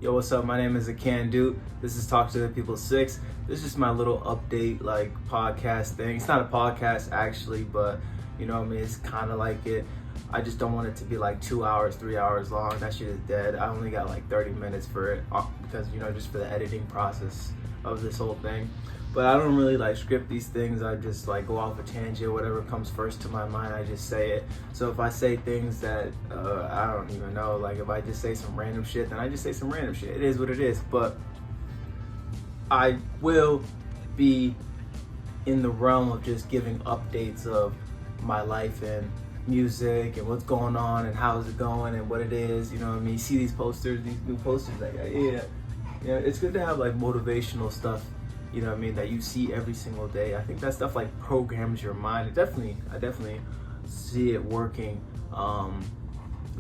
Yo, what's up? My name is Akan Dude. This is Talk to the People 6. This is just my little update, like, podcast thing. It's not a podcast, actually, but, you know what I mean? It's kind of like it. I just don't want it to be, like, 2 hours, 3 hours long. That shit is dead. I only got, like, 30 minutes for it because, you know, just for the editing process of this whole thing. But I don't really like script these things. I just like go off a tangent, whatever comes first to my mind, I just say it. So if I say things that I don't even know, like if I just say some random shit, then I just say some random shit. It is what it is. But I will be in the realm of just giving updates of my life and music and what's going on and how is it going and what it is. You know what I mean? See these posters, these new posters. Like yeah, it's good to have like motivational stuff. You know what I mean, that you see every single day. I think that stuff like programs your mind. I definitely see it working. I'm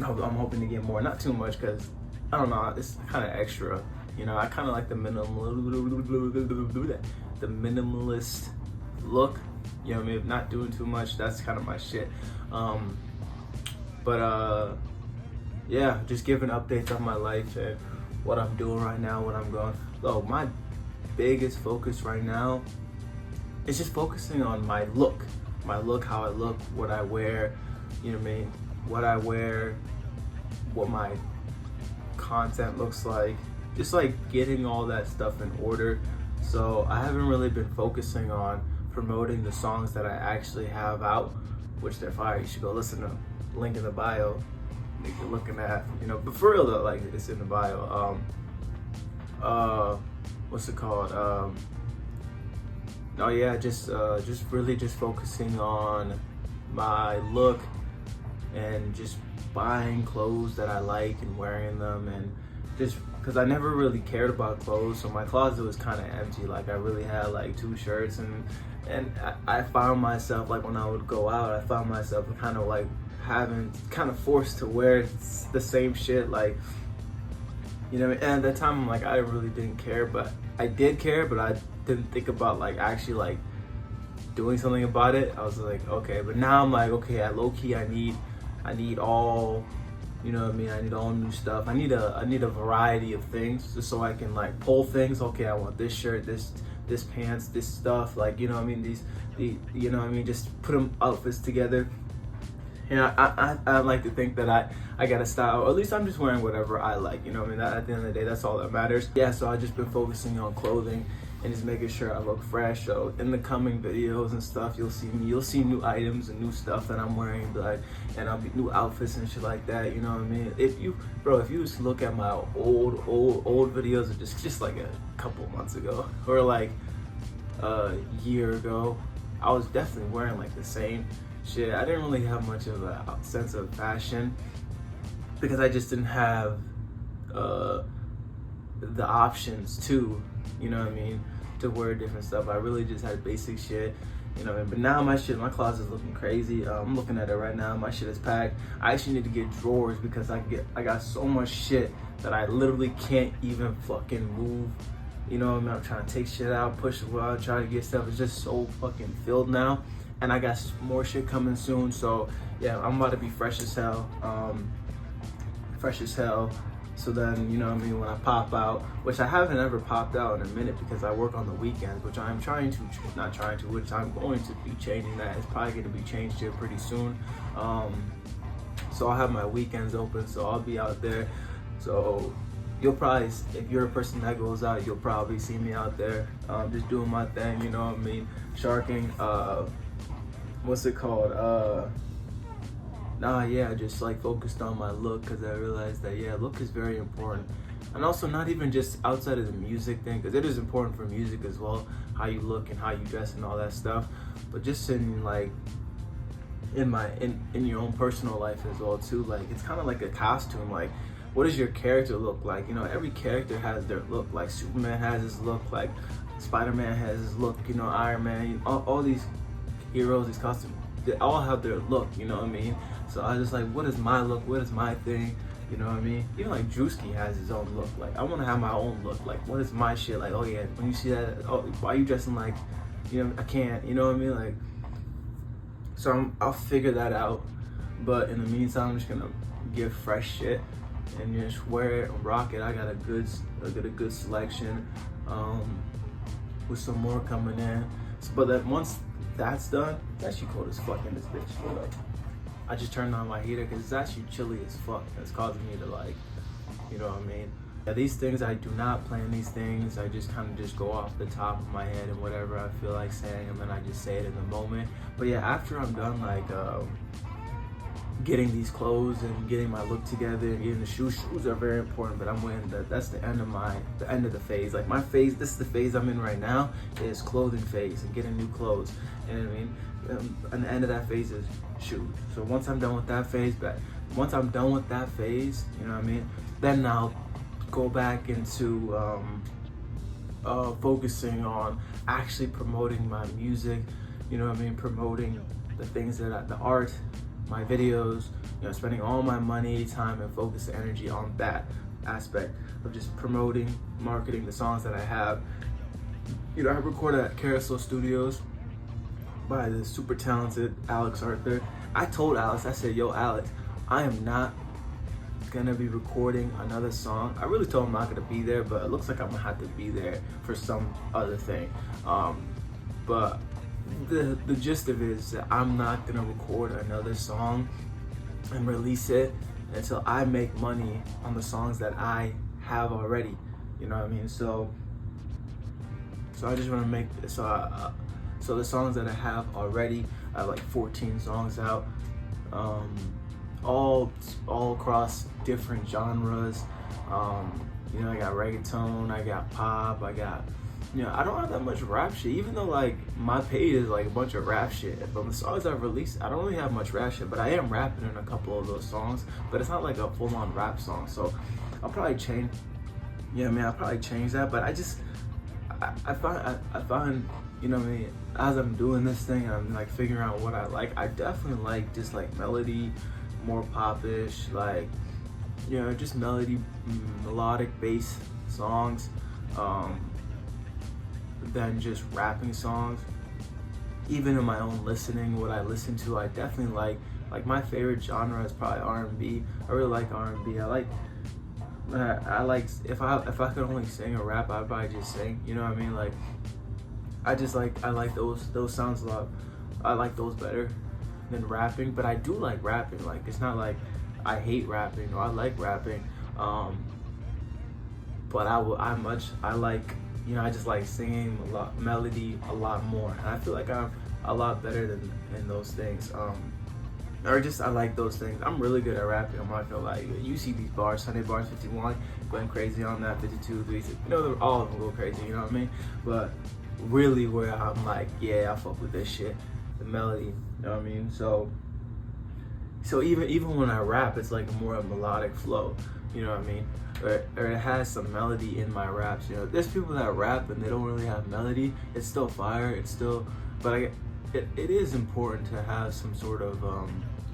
hoping to get more, not too much, because I don't know, it's kind of extra. You know, I kind of like the minimalist look. You know what I mean, not doing too much. That's kind of my shit. Yeah, just giving updates on my life and what I'm doing right now, what I'm going. So my biggest focus right now is just focusing on my look, how I look, what I wear, you know what I mean, what I wear, what my content looks like, just like getting all that stuff in order. So I haven't really been focusing on promoting the songs that I actually have out, which they're fire. You should go listen to them. Link in the bio if you're looking at, you know, but for real though, like it's in the bio. What's it called? Just really just focusing on my look and just buying clothes that I like and wearing them, and just because I never really cared about clothes, so my closet was kind of empty. Like I really had like 2 shirts, and I found myself like when I would go out, I found myself kind of like forced to wear the same shit, like. You know, and at that time, I'm like, I really didn't care, but I did care, but I didn't think about like actually like doing something about it. I was like, okay, but now I'm like, okay, at low key, I need all, you know what I mean? I need all new stuff. I need a variety of things just so I can like pull things. Okay, I want this shirt, this pants, this stuff. Like, you know what I mean? You know what I mean? Just put them outfits together. And I like to think that I got a style, or at least I'm just wearing whatever I like, you know what I mean? At the end of the day, that's all that matters. Yeah, so I've just been focusing on clothing and just making sure I look fresh. So in the coming videos and stuff, you'll see new items and new stuff that I'm wearing, like, and I'll be new outfits and shit like that, you know what I mean? If you just look at my old videos of just like a couple months ago, or like a year ago, I was definitely wearing like the same shit. I didn't really have much of a sense of fashion because I just didn't have the options to, you know what I mean, to wear different stuff. I really just had basic shit, you know what I mean? But now my closet's looking crazy. I'm looking at it right now. My shit is packed. I actually need to get drawers because I got so much shit that I literally can't even fucking move. You know what I mean? I'm trying to take shit out, push it out, try to get stuff. It's just so fucking filled now. And I got more shit coming soon, so yeah, I'm about to be fresh as hell. So then, you know what I mean, when I pop out, which I haven't ever popped out in a minute because I work on the weekends, which I'm going to be changing that. It's probably going to be changed here pretty soon. So I'll have my weekends open, so I'll be out there. So you'll probably, if you're a person that goes out, you'll probably see me out there, just doing my thing, you know what I mean, sharking, what's it called? Just like focused on my look because I realized that look is very important, and also not even just outside of the music thing, because it is important for music as well, how you look and how you dress and all that stuff, but just in like in your own personal life as well too. Like it's kind of like a costume. Like what does your character look like? You know, every character has their look. Like Superman has his look, like Spider-Man has his look, you know, Iron Man, all these heroes, these costumes, they all have their look, you know what I mean? So I was just like, what is my look? What is my thing? You know what I mean? Even like Drewski has his own look. Like I want to have my own look. Like what is my shit? Like, oh yeah, when you see that, oh, why are you dressing like, you know, I can't, you know what I mean? Like, so I'll figure that out. But in the meantime, I'm just gonna give fresh shit and just wear it and rock it. I got a good selection, with some more coming in. But then once that's done, it's actually cold as fuck in this bitch. Hold up. I just turned on my heater because it's actually chilly as fuck. It's causing me to like, you know what I mean? Yeah, these things, I do not plan these things. I just kind of just go off the top of my head and whatever I feel like saying, and then I just say it in the moment. But yeah, after I'm done like getting these clothes and getting my look together and getting the shoes are very important, but I'm waiting that's the end of the phase. Like my phase, this is the phase I'm in right now, is clothing phase and getting new clothes. You know what I mean? And the end of that phase is shoes. So once I'm done with that phase, you know what I mean, then I'll go back into focusing on actually promoting my music, you know what I mean, promoting the things the art, my videos, you know, spending all my money, time, and focus and energy on that aspect of just promoting, marketing the songs that I have. You know, I recorded at Carousel Studios by the super talented Alex Arthur. I told Alex, I said, yo, Alex, I am not gonna be recording another song. I really told him I'm not gonna be there, but it looks like I'm gonna have to be there for some other thing. But the gist of it is that I'm not gonna record another song and release it until I make money on the songs that I have already. You know what I mean? So I just want to make so the songs that I have already, I have like 14 songs out, all across different genres. You know, I got reggaeton, I got pop, I got, you know, I don't have that much rap shit, even though like my page is like a bunch of rap shit. But the songs I've released, I don't really have much rap shit, but I am rapping in a couple of those songs, but it's not like a full-on rap song. So I'll probably change, yeah, man, I'll probably change that. But I find, you know what I mean, as I'm doing this thing, I'm like figuring out what I like. I definitely like just like melody, more pop-ish, like, you know, just melodic bass songs, than just rapping songs. Even in my own listening, what I listen to, I definitely like my favorite genre is probably R&B. I really like R&B. I like if I could only sing or rap, I'd probably just sing. You know what I mean? Like I like those sounds a lot. I like those better than rapping, but I do like rapping. Like it's not like I hate rapping or I like rapping. But I like, you know, I just like singing melody a lot more, and I feel like I'm a lot better than those things. Or just I like those things. I'm really good at rapping. I'm not gonna lie. You see these bars, Sunday bars 51, going crazy on that, 52, 3, 6. You know, all of them go crazy. You know what I mean? But really, where I'm like, yeah, I fuck with this shit, the melody. You know what I mean? So even when I rap, it's like more a melodic flow. You know what I mean? Or it has some melody in my raps. You know, there's people that rap and they don't really have melody. It's still fire. It's still, but it is important to have some sort of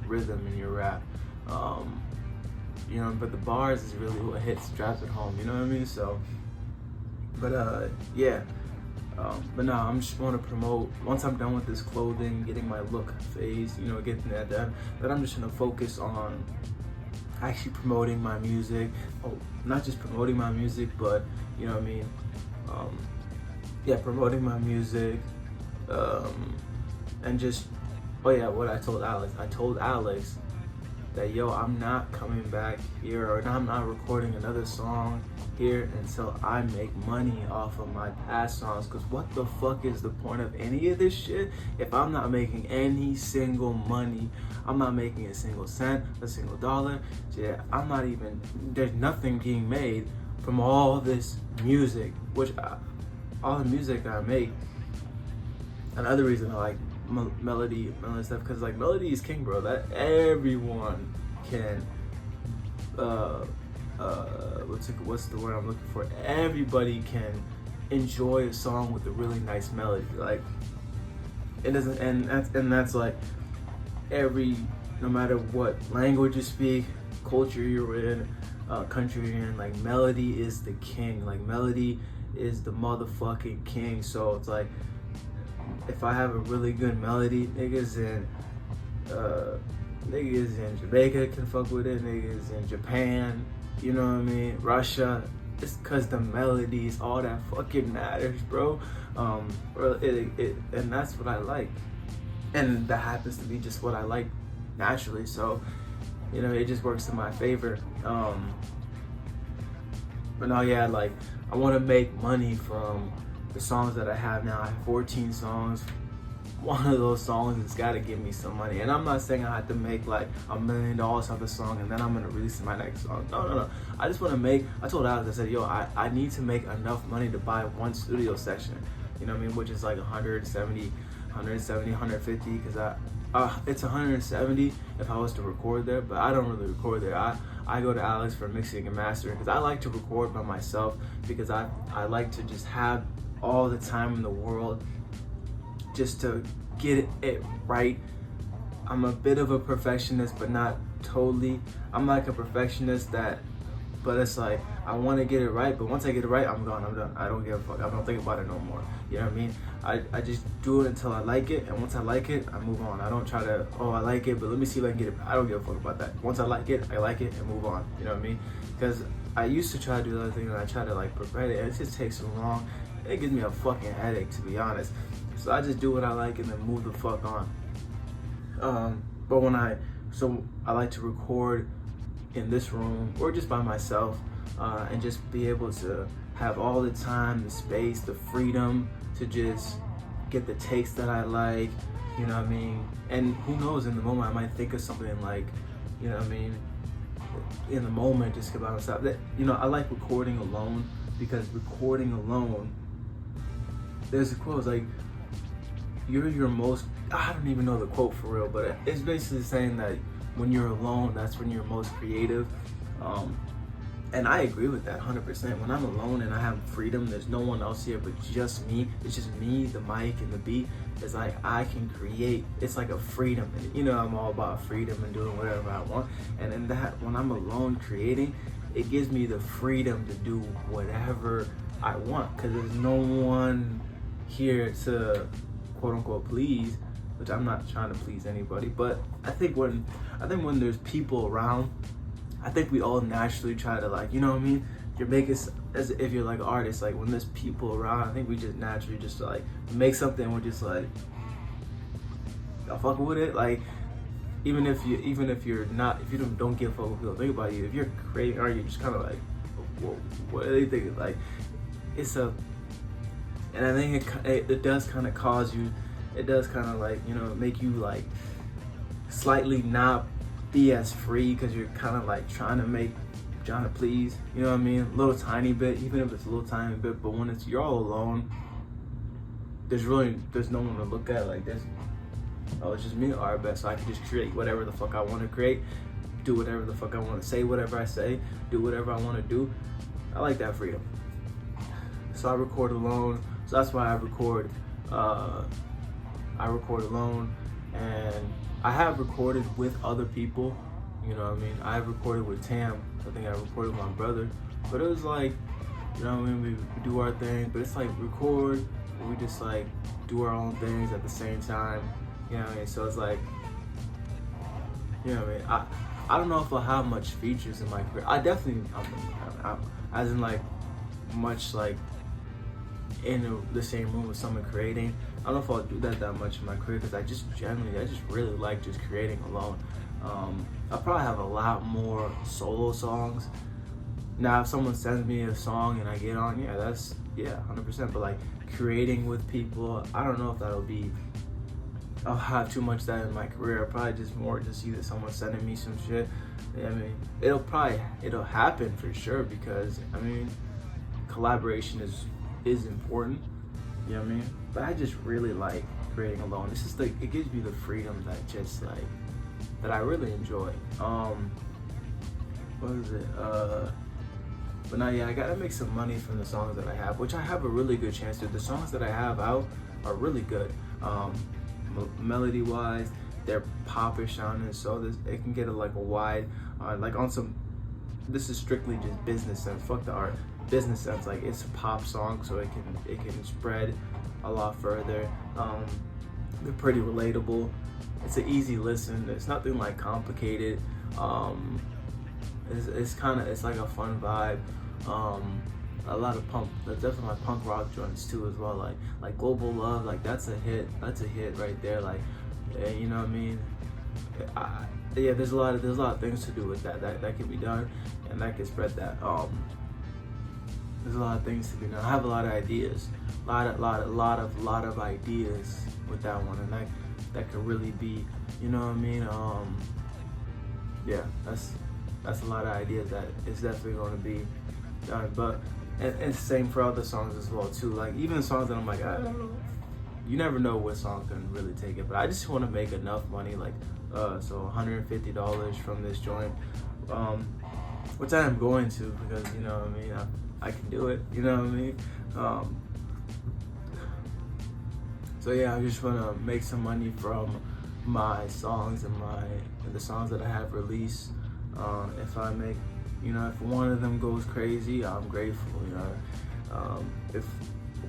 rhythm in your rap. You know, but the bars is really what drives it home. You know what I mean? So, but yeah. But no, I'm just want to promote, once I'm done with this clothing, getting my look phase, you know, getting that done, then I'm just going to focus on actually promoting my music. Not just promoting my music, but, you know what I mean, yeah, promoting my music, and just, oh yeah, what I told Alex that, yo, I'm not coming back here, or I'm not recording another song here until I make money off of my past songs. Because what the fuck is the point of any of this shit if I'm not making any single money? I'm not making a single cent, a single dollar. Yeah, there's nothing being made from all this music, all the music I make. Another reason I like melody stuff, because like melody is king, bro. That everyone can what's the word I'm looking for? Everybody can enjoy a song with a really nice melody. Like it doesn't, and that's like no matter what language you speak, culture you're in, country you're in, like melody is the king. Like melody is the motherfucking king. So it's like, if I have a really good melody, niggas in Jamaica can fuck with it, niggas in Japan, you know what I mean, Russia. It's cause the melodies, all that fucking matters, bro. And that's what I like, and that happens to be just what I like naturally. So, you know, it just works in my favor. But no, yeah, like I want to make money from the songs that I have now. I have 14 songs. One of those songs has got to give me some money. And I'm not saying I have to make like $1 million off the song and then I'm gonna release my next song. No. I just want to make. I told Alex, I said, yo, I need to make enough money to buy one studio session. You know what I mean? Which is like 170, 150. Because it's 170 if I was to record there, but I don't really record there. I go to Alex for mixing and mastering because I like to record by myself because I like to just have all the time in the world just to get it right. I'm a bit of a perfectionist, but not totally. I'm like a perfectionist but it's like I want to get it right, but once I get it right, I'm gone. I'm done. I don't give a fuck. I don't think about it no more. You know what I mean? I just do it until I like it, and once I like it, I move on. I don't try to, I like it, but let me see if I can get it. I don't give a fuck about that. Once I like it, and move on. You know what I mean? Because I used to try to do the other thing, and I try to like perfect it, and it just takes so long. It gives me a fucking headache, to be honest. So I just do what I like and then move the fuck on. But I like to record in this room or just by myself, and just be able to have all the time, the space, the freedom to just get the takes that I like, you know what I mean? And who knows, in the moment I might think of something like, you know what I mean, in the moment, just about myself. That, you know, I like recording alone because recording alone, there's a quote, it's like, you're your most, I don't even know the quote for real, but it's basically saying that when you're alone, that's when you're most creative. And I agree with that 100%. When I'm alone and I have freedom, there's no one else here but just me. It's just me, the mic, and the beat. It's like I can create. It's like a freedom. And you know, I'm all about freedom and doing whatever I want. And in that, when I'm alone creating, it gives me the freedom to do whatever I want because there's no one here to quote unquote please, which I'm not trying to please anybody. But I think when there's people around, I think we all naturally try to, like, you know what I mean? You're making, as if you're like an artist, like when there's people around, I think we just naturally just like make something. We're just like, y'all fucking with it. Like even if you don't give a fuck what people think about you, if you're creating art, you're just kind of like, what are they thinking? Like and I think it does kind of cause you. It does kind of like, you know, make you like slightly not be as free because you're kind of like trying to please, you know what I mean? A little tiny bit, even if it's a little tiny bit. But when you're all alone, there's no one to look at like this. Oh, it's just me or our best. So I can just create whatever the fuck I want to create, do whatever the fuck I want to say, whatever I say, do whatever I want to do. I like that freedom. So I record alone. So that's why I record alone, and I have recorded with other people, you know what I mean? I have recorded with Tam. I think I recorded with my brother, but it was like, you know what I mean? We do our thing, but it's like record, we just like do our own things at the same time, you know what I mean? So it's like, you know what I mean? I don't know if I'll have much features in my career. I definitely, as in like much like in the same room with someone creating. I don't know if I'll do that much in my career because I just really like just creating alone. I'll probably have a lot more solo songs. Now, if someone sends me a song and I get on, 100%. But like creating with people, I don't know if I'll have too much of that in my career. I'll probably just either someone sending me some shit. I mean, it'll happen for sure because I mean, collaboration is important, you know what I mean? But I just really like creating alone. It's just like, it gives me the freedom that I really enjoy. What is it? But now, I gotta make some money from the songs that I have, which I have a really good chance to. The songs that I have out are really good. Melody wise, they're popish sounding, so it can get a wide, like on some, this is strictly just business sense, fuck the art. Business sense, like it's a pop song, so it can spread a lot further. They're pretty relatable. It's an easy listen. It's nothing like complicated. It's like a fun vibe. A lot of definitely my punk rock joints too as well. Like Global Love, like that's a hit. That's a hit right there. Like, you know what I mean? Yeah, there's a lot of things to do with that can be done, and that can spread that. There's a lot of things to be done. I have a lot of ideas, a lot of ideas with that one, and that could really be, you know what I mean? Yeah, that's a lot of ideas that is definitely going to be done. But and same for other songs as well too. Like even songs that I'm like, I don't know. You never know what song can really take it. But I just want to make enough money, like so $150 from this joint, which I am going to, because you know what I mean. I can do it. You know what I mean. So yeah, I just want to make some money from my songs and the songs that I have released. If I make, you know, if one of them goes crazy, I'm grateful. You know, if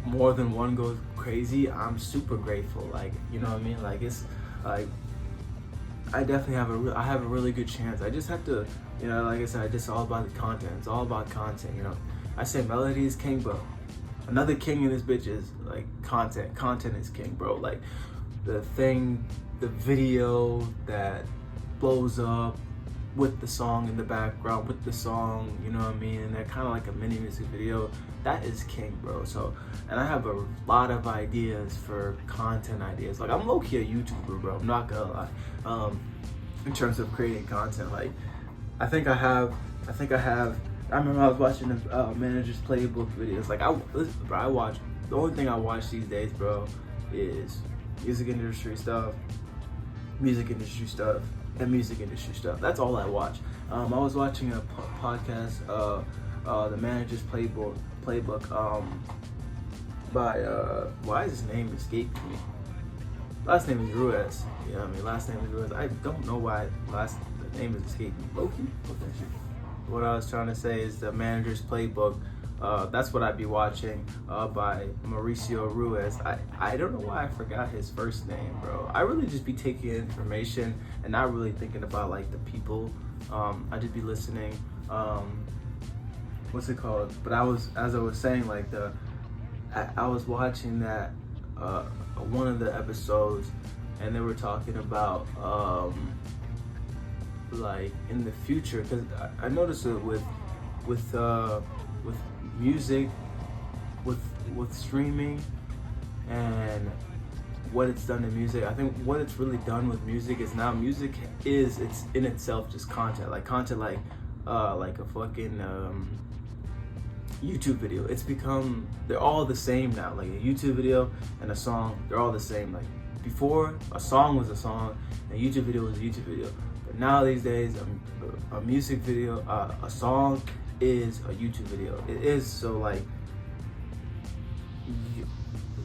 more than one goes crazy, I'm super grateful. Like, you know what I mean? Like, it's like I definitely have a really good chance. I just have to, you know, like I said, it's all about the content. It's all about content. You know, I say melody is king, but another king in this bitch is like content. Content is king, bro. Like the video that blows up with the song in the background, with the song, you know what I mean, and they're kind of like a mini music video, that is king, bro. So, and I have a lot of ideas for content ideas. Like I'm low-key a YouTuber, bro, I'm not gonna lie. In terms of creating content, like I remember I was watching the Manager's Playbook videos. Like I watch, the only thing I watch these days, bro, is music industry stuff, and music industry stuff. That's all I watch. I was watching a podcast, the Manager's Playbook, by why is his name escaping me? Last name is Ruiz. You know what I mean? Last name is Ruiz. I don't know why the name is escaping me. Loki? What I was trying to say is the Manager's Playbook. That's what I'd be watching by Mauricio Ruiz. I don't know why I forgot his first name, bro. I really just be taking information and not really thinking about like the people. I just be listening. What's it called? But as I was saying, like I was watching that one of the episodes, and they were talking about like in the future, because I noticed it with music, with streaming, and what it's done to music. I think what it's really done with music is now music it's in itself just content, like a fucking YouTube video. It's become, they're all the same now. Like a YouTube video and a song, they're all the same. Like before, a song was a song, and a YouTube video was a YouTube video. But now these days, a music video, a song is a YouTube video. It is. So like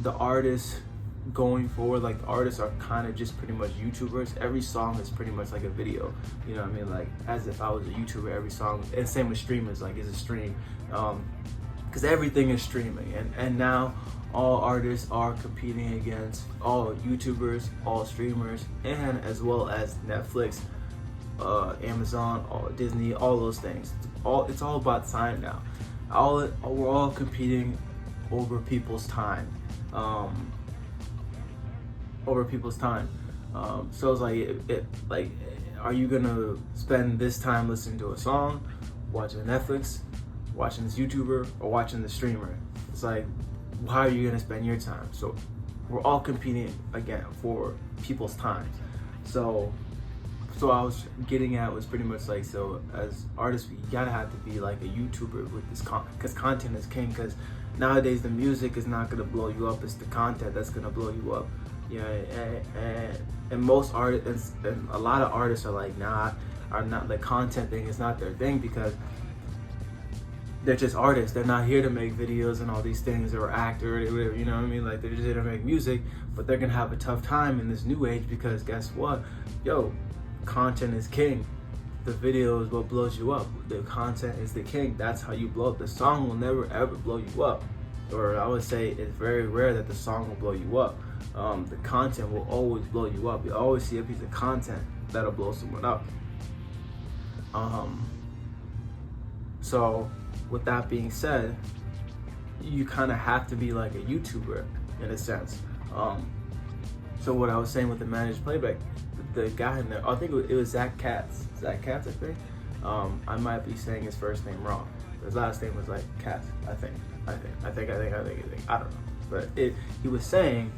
the artists going forward, like the artists are kind of just pretty much YouTubers. Every song is pretty much like a video. You know what I mean? Like as if I was a YouTuber, every song, and same with streamers, like it's a stream. Because everything is streaming, and now all artists are competing against all YouTubers, all streamers, and as well as Netflix, Amazon, Disney, all those things. It's all about time now. We're all competing over people's time. So it's like, are you gonna spend this time listening to a song, watching Netflix, watching this YouTuber, or watching the streamer? It's like, how are you gonna spend your time? So we're all competing again for people's time. So I was getting at was pretty much like, so as artists, we gotta have to be like a YouTuber with this because content is king. Because nowadays the music is not gonna blow you up; it's the content that's gonna blow you up. You know, and most artists, and a lot of artists are like, are not, the content thing is not their thing, because they're just artists. They're not here to make videos and all these things, or act or whatever, you know what I mean? Like they're just here to make music, but they're gonna have a tough time in this new age, because guess what? Yo, content is king. The video is what blows you up. The content is the king. That's how you blow up. The song will never ever blow you up. Or I would say it's very rare that the song will blow you up. The content will always blow you up. You always see a piece of content that'll blow someone up. So with that being said, you kind of have to be like a YouTuber in a sense. So what I was saying with the managed playback, the guy in there, I think it was Zach Katz. Zach Katz, I think. I might be saying his first name wrong. His last name was like Katz, I think. I don't know. But he was saying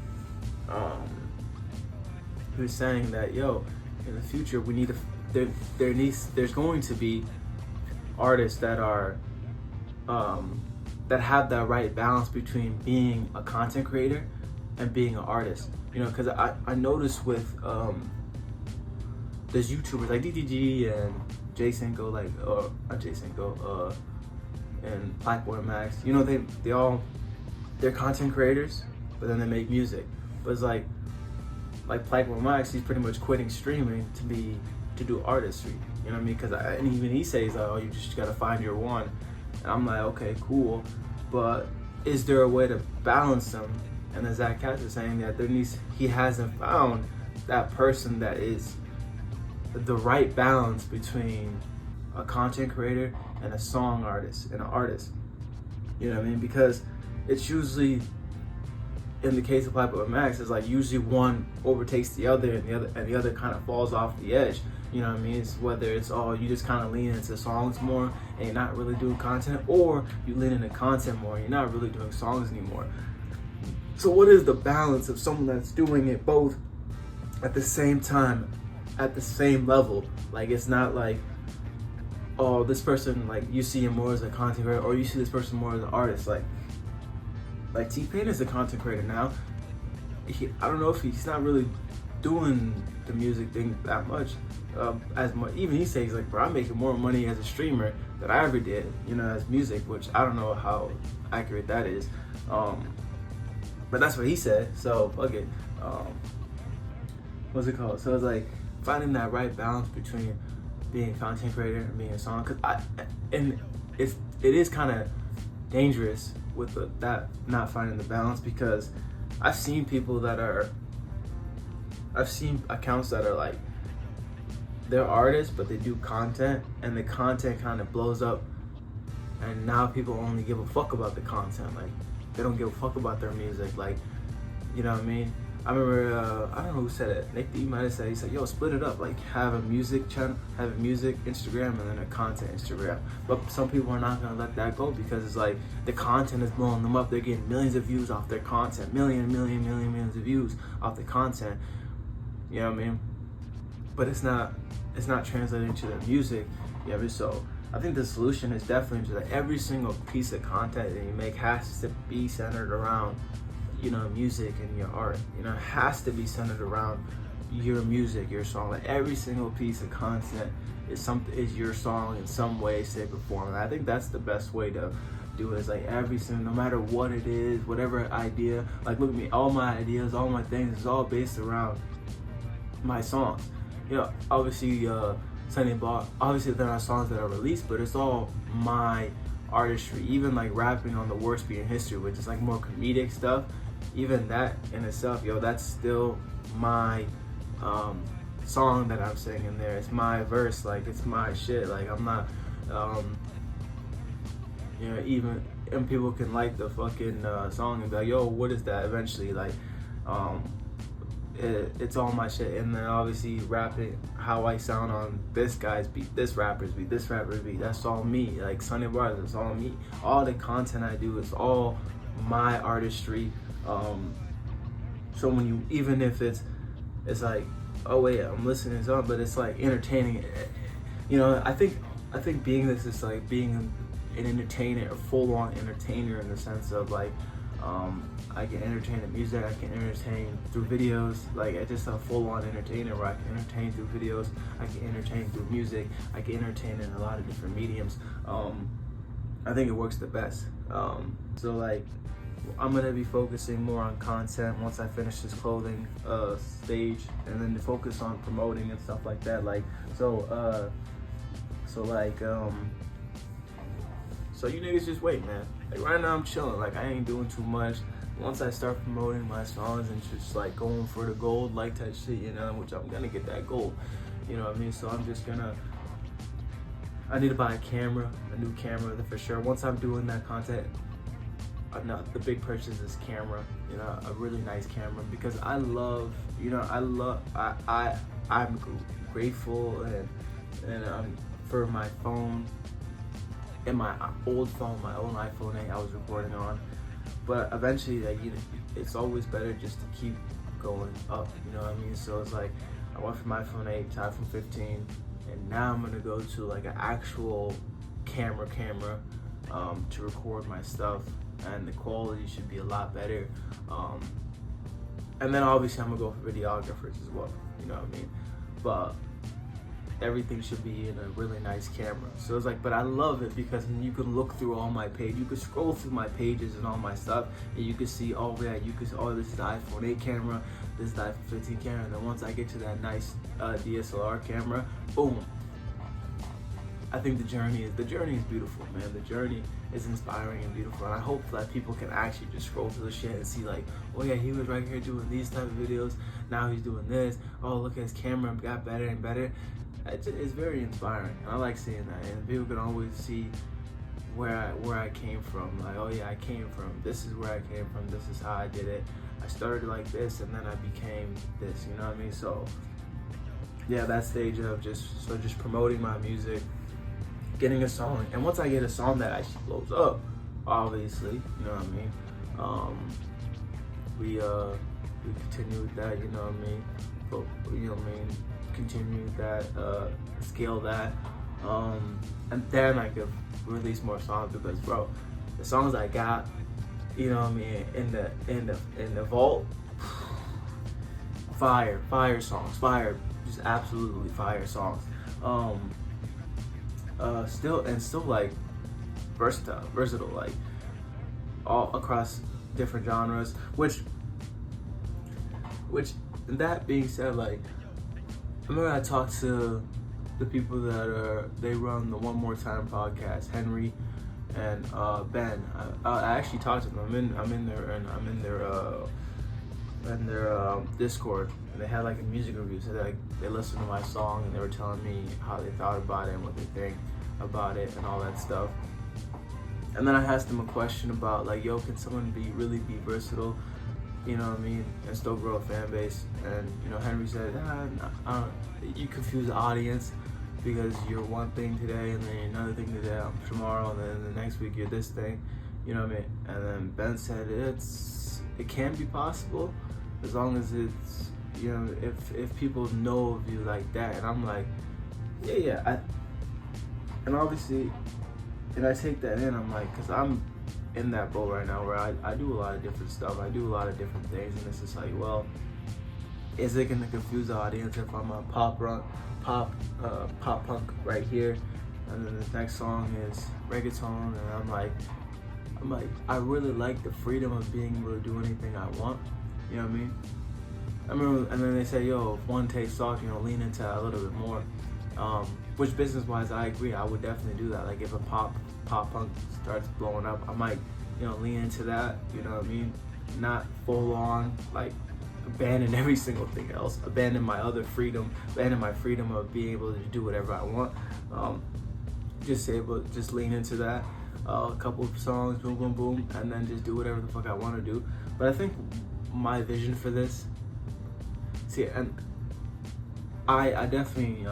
that, yo, in the future we need to, there's going to be artists that are that have that right balance between being a content creator and being an artist. You know, because I noticed with there's YouTubers like DDG and Jason Go, like not Jason Go, and Blackboy Max. You know, they're content creators, but then they make music. But it's like Blackboy Max, he's pretty much quitting streaming to do artistry. You know what I mean? Because and even he says, like, oh, you just gotta find your one. And I'm like, okay, cool, but is there a way to balance them? And then Zach Katz is saying that he hasn't found that person that is the right balance between a content creator and a song artist and an artist. You know what I mean? Because it's usually, in the case of Blackboy Max, it's like usually one overtakes the other and the other kind of falls off the edge. You know what I mean? It's whether it's you just kind of lean into songs more and you're not really doing content, or you lean into content more and you're not really doing songs anymore. So what is the balance of someone that's doing it both at the same time, at the same level? Like, it's not like, oh, this person, like, you see him more as a content creator, or you see this person more as an artist. Like T-Pain is a content creator now. I don't know if he's not really doing the music thing that much, as much. Even he says, like, bro, I'm making more money as a streamer than I ever did, you know, as music, which I don't know how accurate that is. But that's what he said. So fuck it. What's it called? So it's like finding that right balance between being a content creator and being a song. And it is kind of dangerous with that not finding the balance, because I've seen accounts that are like, they're artists but they do content, and the content kind of blows up, and now people only give a fuck about the content. Like, they don't give a fuck about their music. Like, you know what I mean? I remember, I don't know who said it. Nick D might have said, he said, yo, split it up. Like, have a music channel, have a music Instagram, and then a content Instagram. But some people are not gonna let that go, because it's like, the content is blowing them up. They're getting millions of views off their content. Millions of views off the content. You know what I mean? But it's not translating to their music. Yeah, so I think the solution is definitely that every single piece of content that you make has to be centered around, you know, music and your art. You know, it has to be centered around your music, your song. Like, every single piece of content is your song in some way, shape, or form. And I think that's the best way to do it. Is like every single, no matter what it is, whatever idea. Like, look at me, all my ideas, all my things is all based around my songs. You know, obviously, Sunny Block, obviously they're not songs that are released, but it's all my artistry. Even like rapping on the worst beat in history, which is like more comedic stuff, even that in itself, yo, that's still my song that I'm singing there. It's my verse, like, it's my shit. Like, I'm not you know, even, and people can like the fucking song and be like, yo, what is that eventually? Like, it's all my shit. And then obviously rapping how I sound on this guy's beat, this rapper's beat, this rapper's beat, that's all me. Like, Sunny Bars, it's all me. All the content I do is all my artistry. So when you, even if it's like, oh wait, I'm listening to something, but it's like entertaining. You know, I think being this is like being an entertainer, a full-on entertainer, in the sense of like, I can entertain the music, I can entertain through videos. Like, it's just a full-on entertainer where I can entertain through videos, I can entertain through music, I can entertain in a lot of different mediums. I think it works the best. So like, I'm gonna be focusing more on content once I finish this clothing stage, and then to focus on promoting and stuff like that. Like, so you niggas just wait, man. Like, right now I'm chilling. Like, I ain't doing too much. Once I start promoting my songs and just like going for the gold, like that shit, you know, which I'm gonna get that gold, you know what I mean? So I'm just gonna I need to buy a new camera for sure. Once I'm doing that content, the big purchase is camera, a really nice camera, because I'm grateful and for my phone and my old phone, my own iPhone 8 I was recording on. But eventually, it's always better just to keep going up, you know what I mean? So it's like, I went from iPhone 8 to iPhone 15, and now I'm gonna go to like an actual camera to record my stuff, and the quality should be a lot better. And then obviously I'm gonna go for videographers as well, you know what I mean? But everything should be in a really nice camera. So it's like, but I love it because you can look through all my page, you can scroll through my pages and all my stuff, and you can see, oh yeah, this is the iPhone 8 camera, this is the iPhone 15 camera, and then once I get to that nice DSLR camera, boom. I think the journey is beautiful, man. The journey is inspiring and beautiful, and I hope that people can actually just scroll through the shit and see like, oh yeah, he was right here doing these type of videos, now he's doing this, oh look at his camera, got better and better. It's very inspiring, and I like seeing that, and people can always see where I came from, like, oh yeah, this is where I came from, this is how I did it, I started like this and then I became this, you know what I mean? So yeah, that stage of just promoting my music, getting a song, and once I get a song that actually blows up, obviously, you know what I mean, we continue with that, you know what I mean, but, you know what I mean, continue that, scale that, and then I could release more songs, because bro, the songs I got, you know what I mean, in the vault, fire songs, just absolutely fire songs, still like versatile, like all across different genres, which that being said, like, I remember I talked to the people they run the One More Time podcast, Henry and Ben. I actually talked to them. I'm in their Discord, and they had like a music review. So they listened to my song, and they were telling me how they thought about it and what they think about it and all that stuff. And then I asked them a question about like, yo, can someone really be versatile, you know what I mean, and still grow a fan base? And Henry said, you confuse the audience, because you're one thing today and then another thing today, tomorrow, and then the next week you're this thing, you know what I mean? And then Ben said it can be possible, as long as it's, if people know of you like that. And I'm like, yeah, and obviously, and I take that in, I'm like, because I'm in that boat right now where I do a lot of different stuff, I do a lot of different things, and it's just like, well, is it gonna confuse the audience if I'm a pop punk right here, and then the next song is reggaeton, and I'm like, I really like the freedom of being able to do anything I want, you know what I mean? I remember, and then they say, yo, if one takes off, lean into that a little bit more, which business-wise, I agree, I would definitely do that. Like, if a pop punk starts blowing up, I might, lean into that, you know what I mean? Not full on, like, abandon every single thing else, abandon my other freedom, abandon my freedom of being able to do whatever I want. Just lean into that, a couple of songs, boom, boom, boom, and then just do whatever the fuck I want to do. But I think my vision for this, and I definitely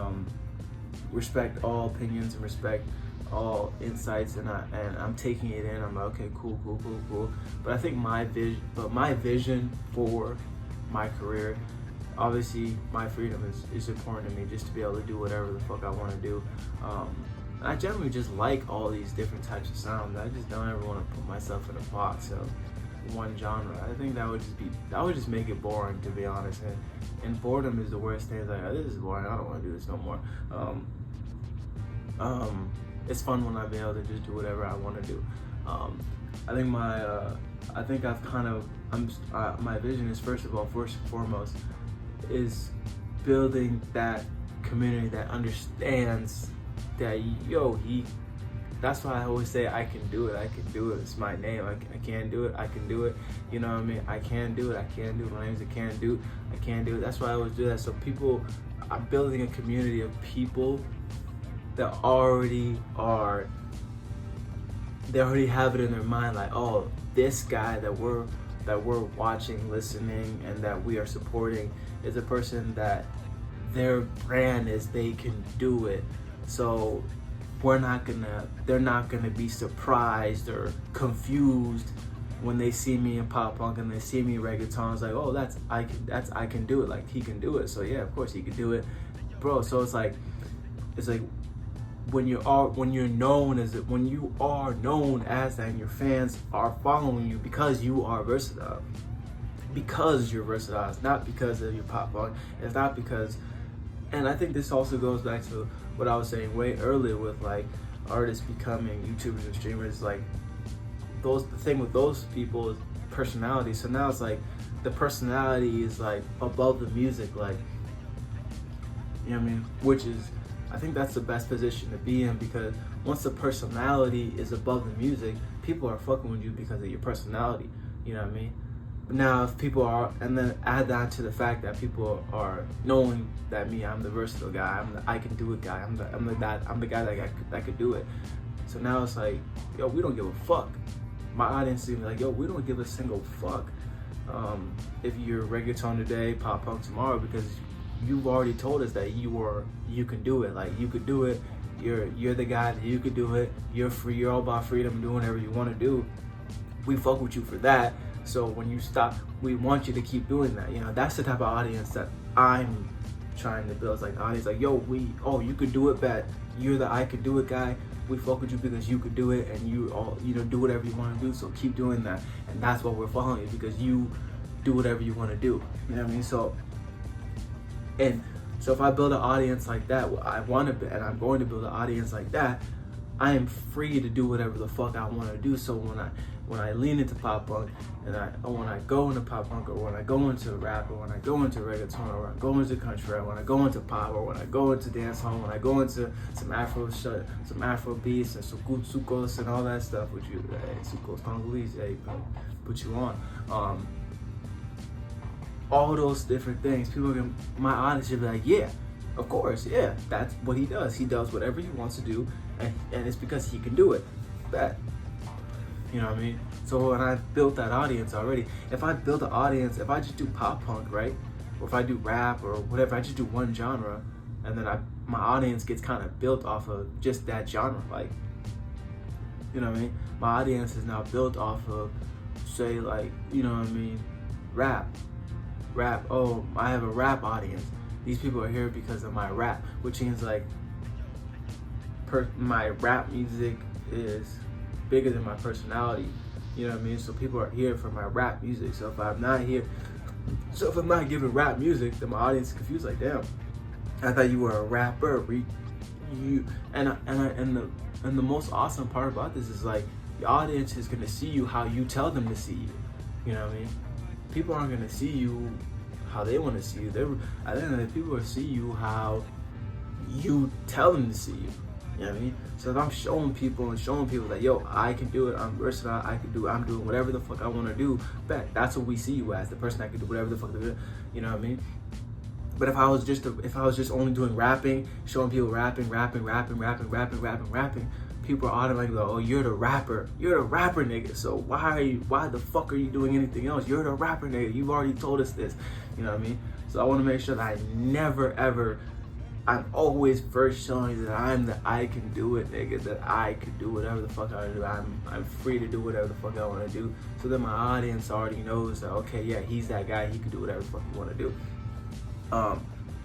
respect all opinions and respect all insights, and I'm taking it in. I'm like, okay, cool. But I think my vision for my career, obviously my freedom is important to me, just to be able to do whatever the fuck I want to do. I generally just like all these different types of sounds. I just don't ever want to put myself in a box of one genre. I think that would just make it boring, to be honest. And boredom is the worst thing. It's like, oh, this is boring, I don't want to do this no more. It's fun when I've been able to just do whatever I want to do. I think my vision is, first and foremost, is building that community that understands that, that's why I always say I can do it, it's my name, I can do it, you know what I mean, I can do it, my name's I can do it, that's why I always do that. So I'm building a community of people that already are, they already have it in their mind, like, oh, this guy that we're watching, listening, and that we are supporting is a person that their brand is they can do it. So they're not gonna be surprised or confused when they see me in pop punk and they see me in reggaeton. It's like, oh, I can do it. Like, he can do it. So yeah, of course he can do it, bro. So it's like when you are known as that, and your fans are following you because you are versatile. Because you're versatile. It's not because of your pop punk. It's not because, and I think this also goes back to what I was saying way earlier with like artists becoming YouTubers and streamers. Like, the thing with those people is personality. So now it's like the personality is like above the music, like, you know what I mean? Which is, I think that's the best position to be in, because once the personality is above the music, people are fucking with you because of your personality. You know what I mean? But now if people are, and then add that to the fact that people are knowing that I'm the versatile guy, I'm the I can do it guy, I'm the guy that could do it. So now it's like, yo, we don't give a fuck. My audience is like, yo, we don't give a single fuck if you're reggaeton today, pop punk tomorrow, because you've already told us that you can do it. Like, you could do it. You're the guy that you could do it. You're free. You're all about freedom, doing whatever you want to do. We fuck with you for that. So when you stop, we want you to keep doing that. You know, that's the type of audience that I'm trying to build. It's like the audience, like, yo, you could do it, bet. You're the I could do it guy. We fuck with you because you could do it, and you all, do whatever you want to do. So keep doing that, and that's what we're following you, because you do whatever you want to do. You know what I mean? So if I build an audience like that, and I'm going to build an audience like that, I am free to do whatever the fuck I want to do. So when I lean into pop punk, or when I go into pop punk, or when I go into rap, or when I go into reggaeton, or when I go into country, or when I go into pop, or when I go into dancehall, when I go into some Afro beats and sukos and all that stuff, which sukos Congolese, put you on. All those different things, my audience should be like, yeah, of course, yeah, that's what he does. He does whatever he wants to do, and it's because he can do it. That, you know what I mean? So when I built that audience already, if I build an audience, if I just do pop punk, right, or if I do rap or whatever, I just do one genre, and then my audience gets kind of built off of just that genre, like, you know what I mean? My audience is now built off of, say, like, you know what I mean, rap. Oh, I have a rap audience. These people are here because of my rap, which means like my rap music is bigger than my personality. You know what I mean? So people are here for my rap music. So if I'm not giving rap music, then my audience is confused. Like, damn, I thought you were a rapper. And the most awesome part about this is like, the audience is gonna see you how you tell them to see you. You know what I mean? People aren't gonna see you how they want to see you. I think people will see you how you tell them to see you. You know what I mean? So if I'm showing people that, yo, I can do it, I'm versatile, I'm doing whatever the fuck I want to do, that's what we see you as, the person that can do whatever the fuck they do. You know what I mean? But if I was just only doing rapping, showing people rapping, people are automatically like, oh, you're the rapper, nigga. So why the fuck are you doing anything else? You're the rapper, nigga. You've already told us this. You know what I mean? So I want to make sure that I'm always first showing you that I can do it, nigga. That I can do whatever the fuck I want to do. I'm free to do whatever the fuck I want to do. So then my audience already knows that, okay, yeah, he's that guy. He can do whatever the fuck he want to do.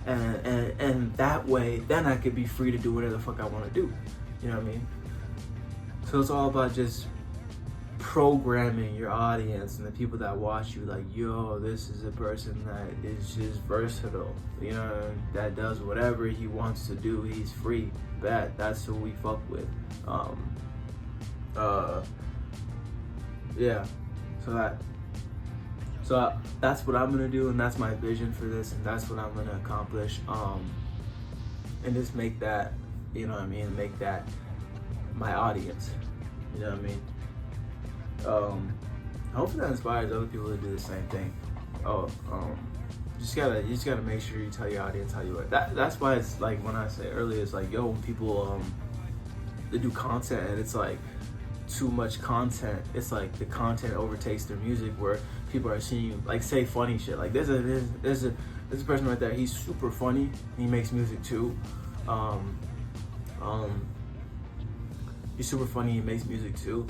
And that way, then I could be free to do whatever the fuck I want to do. You know what I mean? So it's all about just programming your audience and the people that watch you, like, yo, this is a person that is just versatile, you know, that does whatever he wants to do. He's free. That's who we fuck with. Yeah. So that's what I'm gonna do, and that's my vision for this, and that's what I'm gonna accomplish. And just make that, you know what I mean, make that my audience. You know what I mean? Hopefully that inspires other people to do the same thing. you just gotta make sure you tell your audience how you are. That's why it's like when I said earlier, it's like, yo, when people they do content and it's like too much content, it's like the content overtakes their music, where people are seeing you like say funny shit. Like there's a person right there, he's super funny, he makes music too. He's super funny, he makes music too,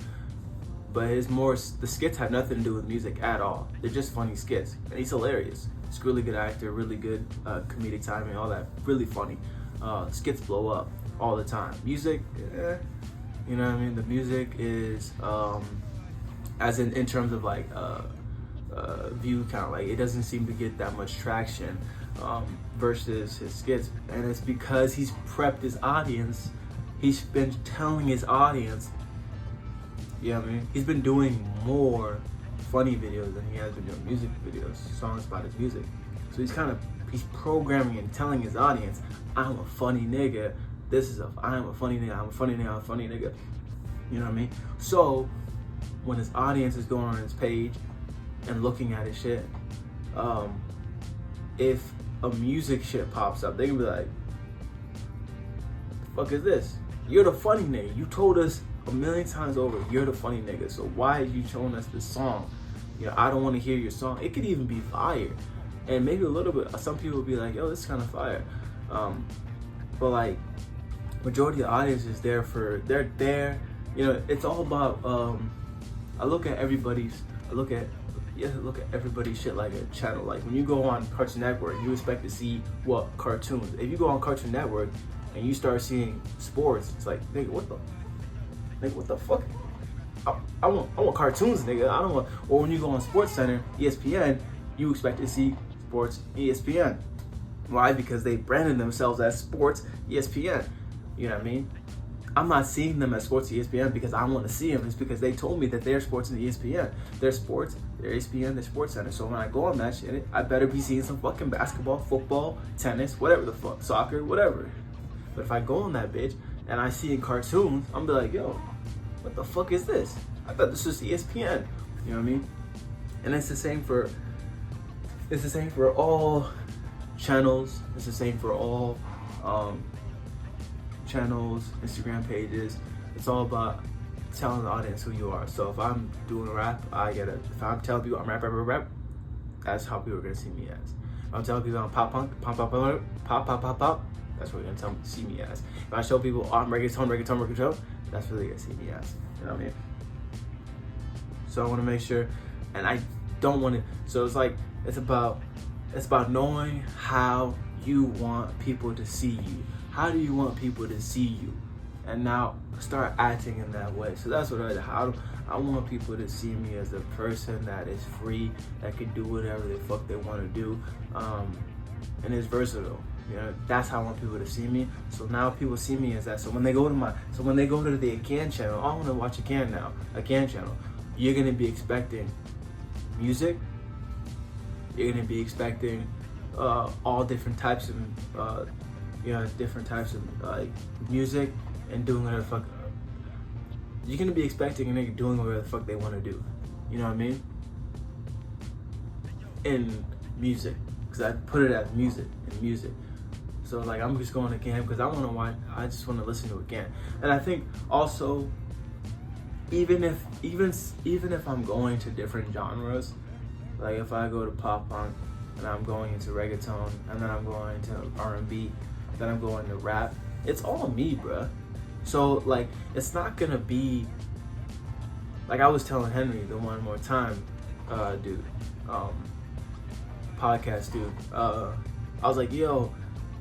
but the skits have nothing to do with music at all. They're just funny skits, and he's hilarious. He's a really good actor, really good comedic timing, all that, really funny. Skits blow up all the time. Music, you know what I mean? The music is, as in terms of like view count, like it doesn't seem to get that much traction versus his skits, and it's because he's prepped his audience. He's been telling his audience, you know what I mean? He's been doing more funny videos than he has been doing music videos, songs about his music. So he's programming and telling his audience, I'm a funny nigga. I'm a funny nigga, I'm a funny nigga, I'm a funny nigga. You know what I mean? So when his audience is going on his page and looking at his shit, if a music shit pops up, they can be like, the fuck is this? You're the funny nigga. You told us a million times over, you're the funny nigga. So why are you showing us this song? You know, I don't want to hear your song. It could even be fire. And maybe a little bit, some people will be like, yo, this is kind of fire. But like, majority of the audience is they're there. You know, it's all about, I look at everybody's shit like a channel. Like when you go on Cartoon Network, you expect to see what cartoons. If you go on Cartoon Network and you start seeing sports, it's like, nigga, what the fuck? I want cartoons, nigga. I don't want. Or when you go on Sports Center, ESPN, you expect to see sports ESPN. Why? Because they branded themselves as Sports ESPN. You know what I mean? I'm not seeing them as Sports ESPN because I want to see them. It's because they told me that they're sports in ESPN. They're sports, they're ESPN, they're Sports Center. So when I go on that shit, I better be seeing some fucking basketball, football, tennis, whatever the fuck, soccer, whatever. But if I go on that bitch and I see in cartoons, I'm be like, yo, what the fuck is this? I thought this was ESPN. You know what I mean? And it's the same for all channels. It's the same for all channels, Instagram pages. It's all about telling the audience who you are. So if I'm doing rap, if I'm telling people I'm rap, that's how people are gonna see me as. If I'm telling people I'm pop punk, pop, that's what you're gonna see me as. If I show people I'm reggaeton, that's what they're gonna see me as. You know what I mean? So I wanna make sure, and I don't wanna, so it's like, it's about knowing how you want people to see you. How do you want people to see you? And now start acting in that way. So that's what I want people to see me as a person that is free, that can do whatever the fuck they want to do, and is versatile. You know, that's how I want people to see me. So now people see me as that. So when they go to the Akan channel, I want to watch Akan now. Akan channel, you're gonna be expecting music. You're gonna be expecting all different types of like music and doing whatever the fuck. You're gonna be expecting a nigga doing whatever the fuck they want to do. You know what I mean? In music, because I put it as music. So like I'm just going to Akan because I just want to listen to Akan. And I think also, even if I'm going to different genres, like if I go to pop punk and I'm going into reggaeton and then I'm going to R&B, then I'm going to rap, it's all me, bruh. So like it's not gonna be like I was telling Henry the one more time, dude, podcast dude. I was like, yo,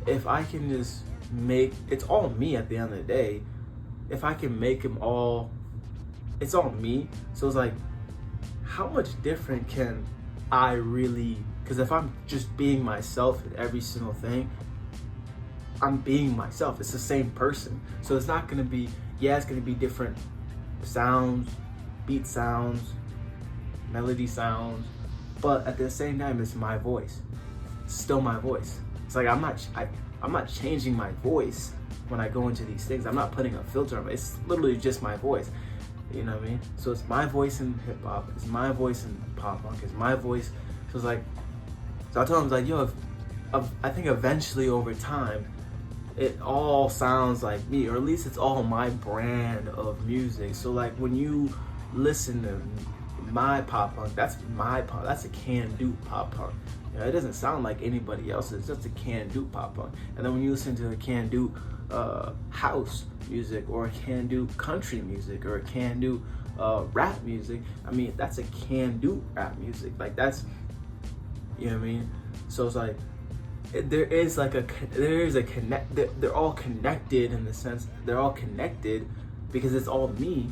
if I can just make, it's all me at the end of the day. If I can make them all, it's all me. So it's like, how much different can I really, because if I'm just being myself in every single thing, I'm being myself. It's the same person. So it's not gonna be, it's gonna be different sounds, beat sounds, melody sounds, but at the same time, it's my voice. It's still my voice. It's like I'm not changing my voice when I go into these things. I'm not putting a filter on it. It's literally just my voice. You know what I mean? So it's my voice in hip hop. It's my voice in pop punk. It's my voice. So it's like, So I told him, like, yo, I think eventually over time, it all sounds like me, or at least it's all my brand of music. So like when you listen to my pop punk, that's my pop. That's a Can Do pop punk. You know, it doesn't sound like anybody else's. It's just a Can Do pop punk. And then when you listen to a Can Do house music, or a Can Do country music, or a Can Do rap music, I mean, that's a Can Do rap music. Like that's, you know what I mean? So it's like there is a connect. They're all connected in the sense they're all connected because it's all me.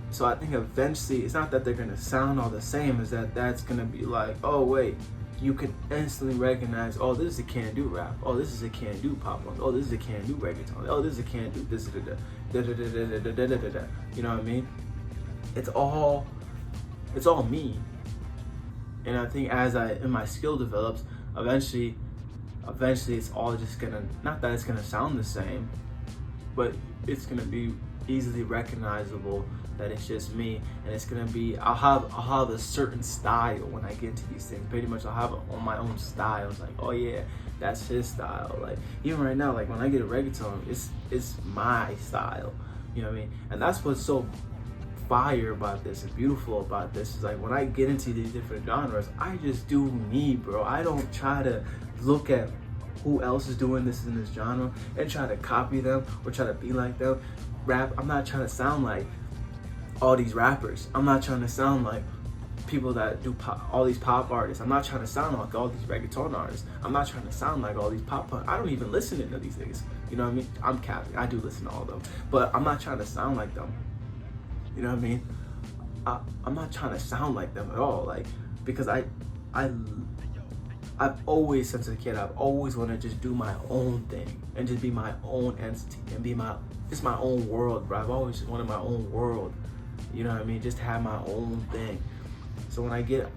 So I think eventually it's not that they're gonna sound all the same, is that that's gonna be like, oh wait, you can instantly recognize, oh, this is a Can Do rap, oh, this is a Can Do pop punk, oh, this is a Can Do reggaeton, oh, this is a Can Do this da. You know what I mean? It's all me. And I think as my skill develops, eventually it's all just gonna, not that it's gonna sound the same, but it's gonna be easily recognizable that it's just me. And it's gonna be, I'll have a certain style when I get into these things. Pretty much I'll have my own style. It's like, oh yeah, that's his style. Like even right now, like when I get a reggaeton, it's my style. You know what I mean? And that's what's so fire about this and beautiful about this, is like when I get into these different genres, I just do me, bro. I don't try to look at who else is doing this in this genre and try to copy them or try to be like them. Rap, I'm not trying to sound like all these rappers. I'm not trying to sound like people that do pop, all these pop artists. I'm not trying to sound like all these reggaeton artists. I'm not trying to sound like all these pop punk. I don't even listen to these niggas. You know what I mean? I'm capping. I do listen to all of them, but I'm not trying to sound like them. You know what I mean? I'm not trying to sound like them at all. Like, because I've always, since a kid, I've always wanted to just do my own thing and just be my own entity and be my own world, bro. I've always just wanted my own world. You know what I mean? Just have my own thing. So when I get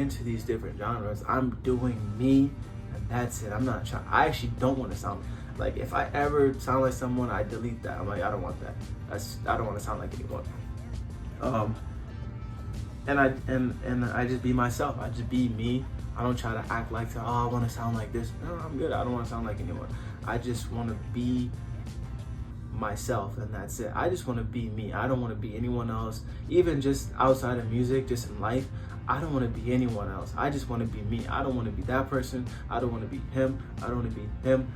into these different genres, I'm doing me, and that's it. I'm not trying. I actually don't want to sound like, if I ever sound like someone, I delete that. I'm like, I don't want that. I don't want to sound like anyone. And I just be myself. I just be me. I don't try to act like, oh, I want to sound like this. No, I'm good. I don't want to sound like anyone. I just want to be myself, and that's it. I just want to be me. I don't want to be anyone else. Even just outside of music, just in life, I don't want to be anyone else. I just want to be me. I don't want to be that person. I don't want to be him. I don't want to be him.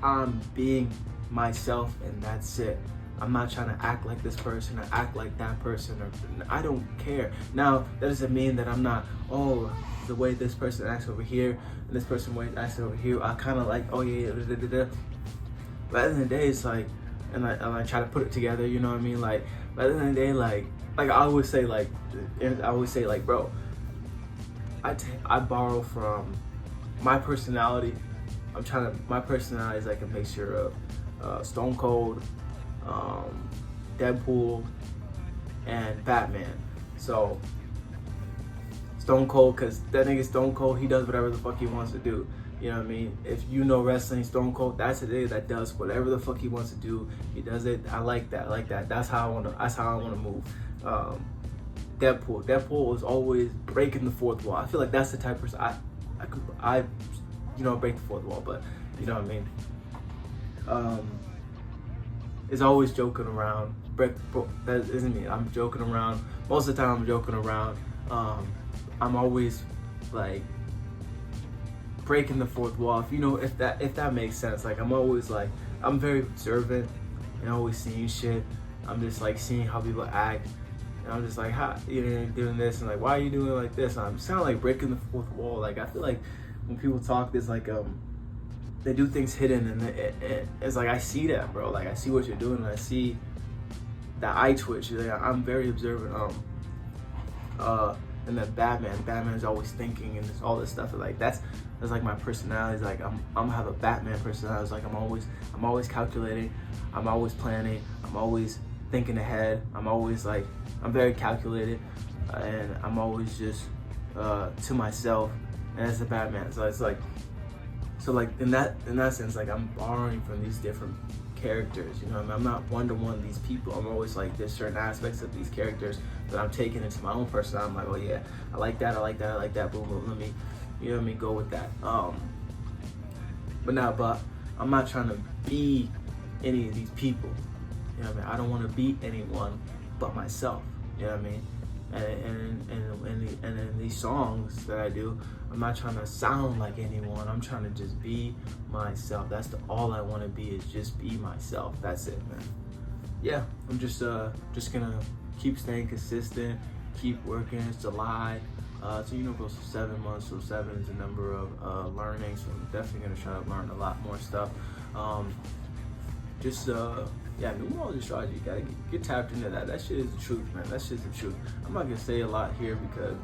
I'm being myself, and that's it. I'm not trying to act like this person or act like that person, or I don't care. Now, that doesn't mean that I'm not, oh, the way this person acts over here and this person way acts over here, I kind of like, oh yeah, da, da, da, da. But at the end of the day, it's like, and I try to put it together, you know what I mean? Like, but at the end of the day, like I always say, like, bro, I borrow from my personality. My personality is like a mixture of Stone Cold, Deadpool, and Batman. So Stone Cold, because that nigga Stone Cold, he does whatever the fuck he wants to do. You know what I mean? If you know wrestling, Stone Cold, that's a nigga that does whatever the fuck he wants to do. He does it. I like that. That's how I wanna move. Deadpool is always breaking the fourth wall. I feel like that's the type of person I break the fourth wall, but you know what I mean? Is always joking around. That isn't me. I'm joking around. Most of the time I'm joking around. I'm always like breaking the fourth wall, if that makes sense. Like I'm always like, I'm very observant and always seeing shit. I'm just like seeing how people act, and I'm just like, how you doing this, and like, why are you doing it like this? And I'm just kind of like breaking the fourth wall. Like I feel like when people talk, there's like they do things hidden, and it's like I see that, bro. Like I see what you're doing, and I see that eye twitch. Like, I'm very observant. And then Batman's always thinking and all this stuff. Like that's like my personality. It's like I'm have a Batman personality. It's like I'm always calculating, I'm always planning, I'm always thinking ahead. I'm very calculated, and I'm always just to myself. And as a Batman, so it's like, in that sense, like I'm borrowing from these different characters, you know what I mean? I'm not one-to-one these people. I'm always like, there's certain aspects of these characters that I'm taking into my own personality. I'm like, oh yeah, I like that, boom, boom, you know what I mean, go with that. But I'm not trying to be any of these people. You know what I mean? I don't want to be anyone but myself. You know what I mean? And in these songs that I do, I'm not trying to sound like anyone. I'm trying to just be myself. That's all I want to be, is just be myself. That's it, man. Yeah, I'm just gonna keep staying consistent, keep working. It's July, so close to 7 months. So 7 is the number of learning. So I'm definitely gonna try to learn a lot more stuff. Numerology astrology, you gotta get tapped into that. That shit is the truth, man. That shit's the truth. I'm not gonna say a lot here because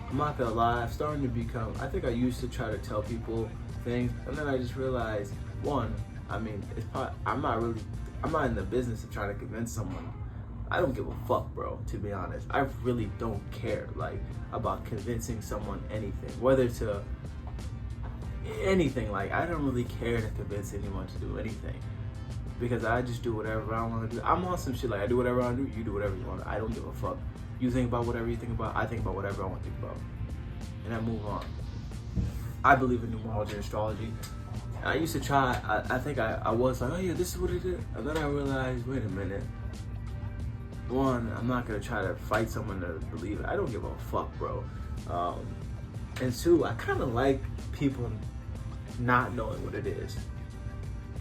I'm not gonna lie, I'm starting to become, I think I used to try to tell people things, and then I just realized, one, I mean, I'm not in the business of trying to convince someone. I don't give a fuck, bro, to be honest. I really don't care, like, about convincing someone anything, whether to anything. Like, I don't really care to convince anyone to do anything, because I just do whatever I want to do. I'm on some shit like, I do whatever I want to do, you do whatever you want. I don't give a fuck. You think about whatever you think about, I think about whatever I want to think about. And I move on. I believe in numerology and astrology. And I used to try, I think I was like, oh yeah, this is what it is. And then I realized, wait a minute. One, I'm not going to try to fight someone to believe it. I don't give a fuck, bro. And two, I kind of like people not knowing what it is.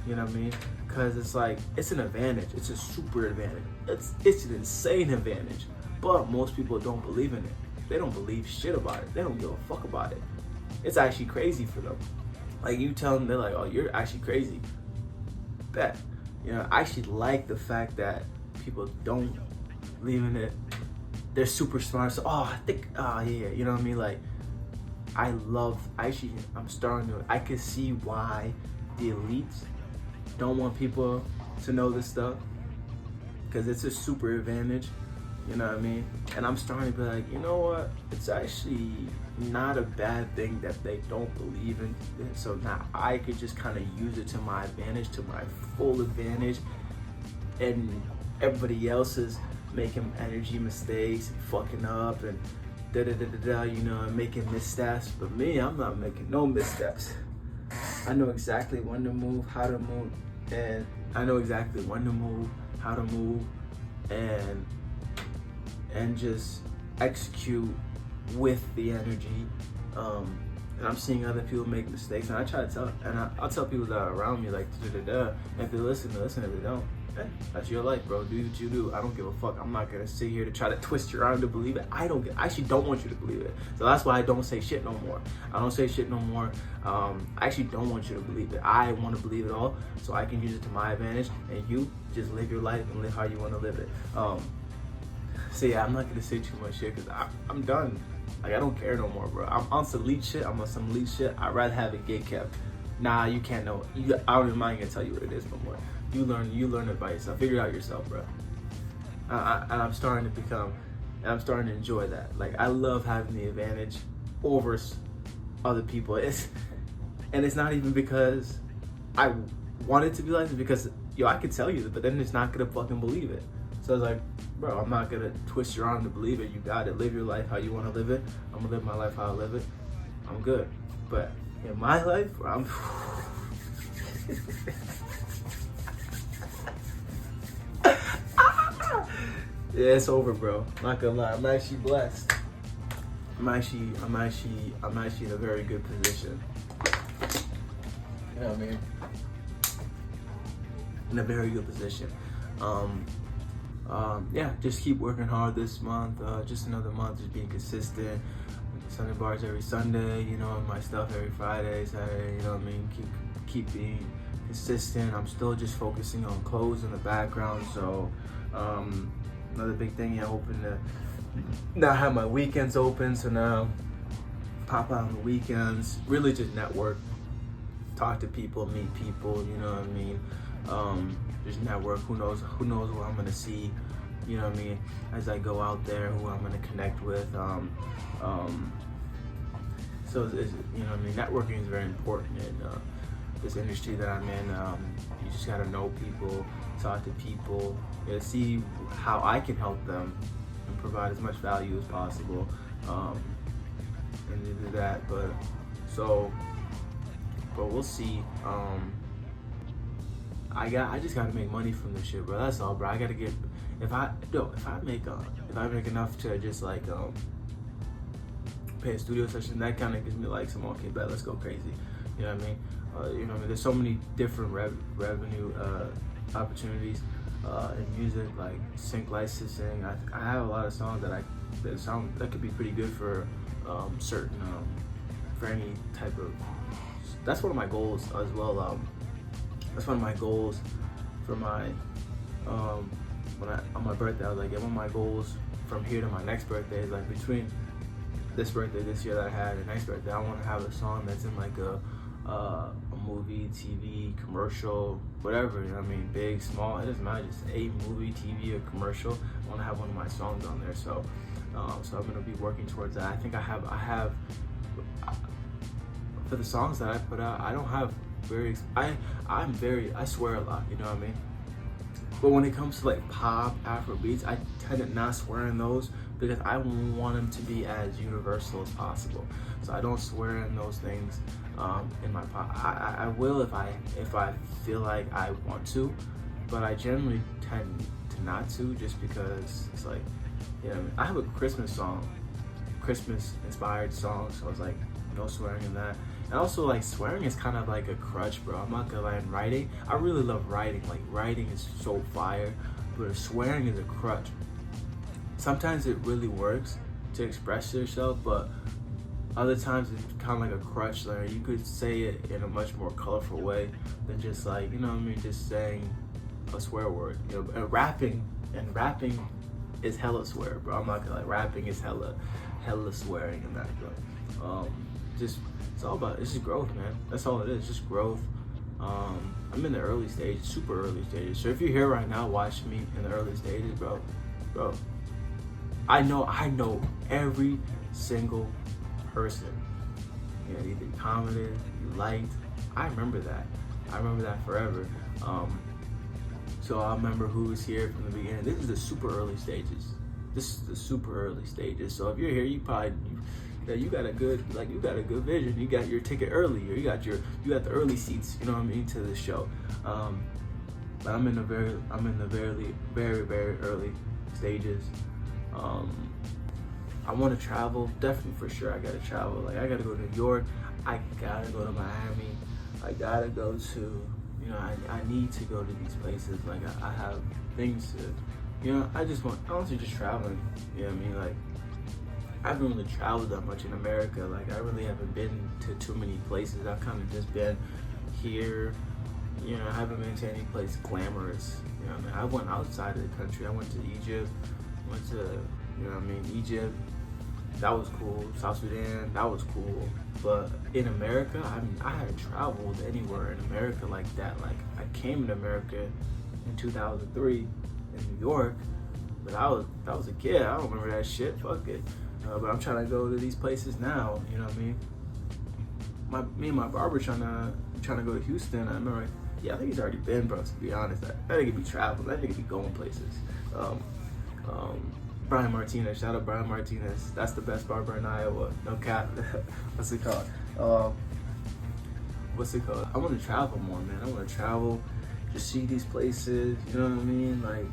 You know what I mean? Because it's like, it's an advantage. It's a super advantage. It's an insane advantage. But most people don't believe in it. They don't believe shit about it. They don't give a fuck about it. It's actually crazy for them. Like, you tell them, they're like, oh, you're actually crazy. Bet. I actually like the fact that people don't believe in it. They're super smart. So, yeah, you know what I mean? Like, I'm starting to, I can see why the elites don't want people to know this stuff, because it's a super advantage, you know what I mean? And I'm starting to be like, you know what? It's actually not a bad thing that they don't believe in it. So now I could just kind of use it to my advantage, to my full advantage, and everybody else is making energy mistakes and fucking up and and making missteps. But me, I'm not making no missteps. I know exactly when to move, how to move, and I know exactly when to move, how to move, and just execute with the energy. And I'm seeing other people make mistakes, and I try to tell, and I'll tell people that are around me, like, and if they listen, if they don't, hey, that's your life, bro. Do what you do. I don't give a fuck. I'm not gonna sit here to try to twist your arm to believe it. I actually don't want you to believe it. So that's why I don't say shit no more. I don't say shit no more. I actually don't want you to believe it. I want to believe it all, so I can use it to my advantage, and you just live your life and live how you want to live it. So yeah, I'm not gonna say too much shit, because I'm done. Like, I don't care no more, bro. I'm on some elite shit. I'm on some elite shit. I'd rather have it gate kept. Nah, you can't know. I don't even mind gonna tell you what it is no more. You learn it by yourself. Figure it out yourself, bro. And I'm starting to enjoy that. Like, I love having the advantage over other people. It's not even because I want it to be like this, because I can tell you, but then it's not gonna fucking believe it. So it's like, bro, I'm not gonna twist your arm to believe it. You got it. Live your life how you want to live it. I'm gonna live my life how I live it. I'm good. But in my life, I'm yeah, it's over, bro. Not gonna lie, I'm actually blessed. I'm actually in a very good position. You know what I mean? In a very good position. Yeah, just keep working hard this month. Just another month, just being consistent. Sunday bars every Sunday, my stuff every Friday, Saturday, you know what I mean? Keep being consistent. I'm still just focusing on clothes in the background. So another big thing, hoping to now have my weekends open. So now pop out on the weekends, really just network, talk to people, meet people, you know what I mean? Just network. Who knows what I'm gonna see, you know what I mean, as I go out there, who I'm gonna connect with. So it's, you know what I mean, networking is very important in this industry that I'm in. You just gotta know people, talk to people, see how I can help them and provide as much value as possible. and to do that. But we'll see. I just gotta make money from this shit, bro. That's all, bro. I gotta get if I make enough to just like pay a studio session, that kind of gives me like some okay, bet, let's go crazy. You know what I mean? You know what I mean? There's so many different revenue opportunities in music, like sync licensing. I have a lot of songs that could be pretty good for certain for any type of. That's one of my goals as well. That's one of my goals for my on my birthday. I was like, yeah, one of my goals from here to my next birthday is like between this birthday this year that I had and next birthday, I want to have a song that's in like a movie, TV, commercial, whatever. You know what I mean? Big, small, it doesn't matter. Just a movie, TV, or commercial. I want to have one of my songs on there. So I'm gonna be working towards that. I think I have for the songs that I put out. I don't have I swear a lot. You know what I mean? But when it comes to like pop, Afro beats, I tend to not swear in those because I want them to be as universal as possible. So I don't swear in those things in my pop. I will if I feel like I want to, but I generally tend to not to just because it's like, you know, I have a Christmas song, Christmas inspired song, so I was like, no swearing in that. And also, like, swearing is kind of like a crutch, bro. I'm not gonna lie. In writing, I really love writing. Like, writing is so fire, but swearing is a crutch. Sometimes it really works to express yourself, but other times it's kind of like a crutch. Like, you could say it in a much more colorful way than just like, you know what I mean, just saying a swear word. You know, and rapping is hella swear, bro. I'm not gonna lie. Rapping is hella swearing in that, bro. It's just growth, man. That's all it is, just growth. I'm in the early stages, super early stages. So if you're here right now watching me in the early stages, bro, I know every single person. You know, either you commented, you liked. I remember that forever. So I remember who was here from the beginning. This is the super early stages. So if you're here, you got a good vision. You got your ticket early, or you got the early seats. You know what I mean, to the show. But I'm in the very, very early stages. I want to travel, definitely for sure. I gotta travel. Like, I gotta go to New York. I gotta go to Miami. I gotta go to, you know, I need to go to these places. Like, I have things to, you know, honestly just traveling. You know what I mean? Like, I haven't really traveled that much in America. Like, I really haven't been to too many places. I've kind of just been here. You know, I haven't been to any place glamorous. You know what I mean? I went outside of the country. I went to Egypt. You know what I mean, Egypt. That was cool. South Sudan. That was cool. But in America, I hadn't traveled anywhere in America like that. Like, I came to America in 2003 in New York, but that was a kid. I don't remember that shit. Fuck it. But I'm trying to go to these places now. You know what I mean? Me and my barber trying to go to Houston. I remember. Yeah, I think he's already been, bro. To be honest, that nigga be traveling. That nigga be going places. Brian Martinez, shout out Brian Martinez. That's the best barber in Iowa. No cap. What's it called? I want to travel more, man. I want to travel, just see these places. You know what I mean? Like,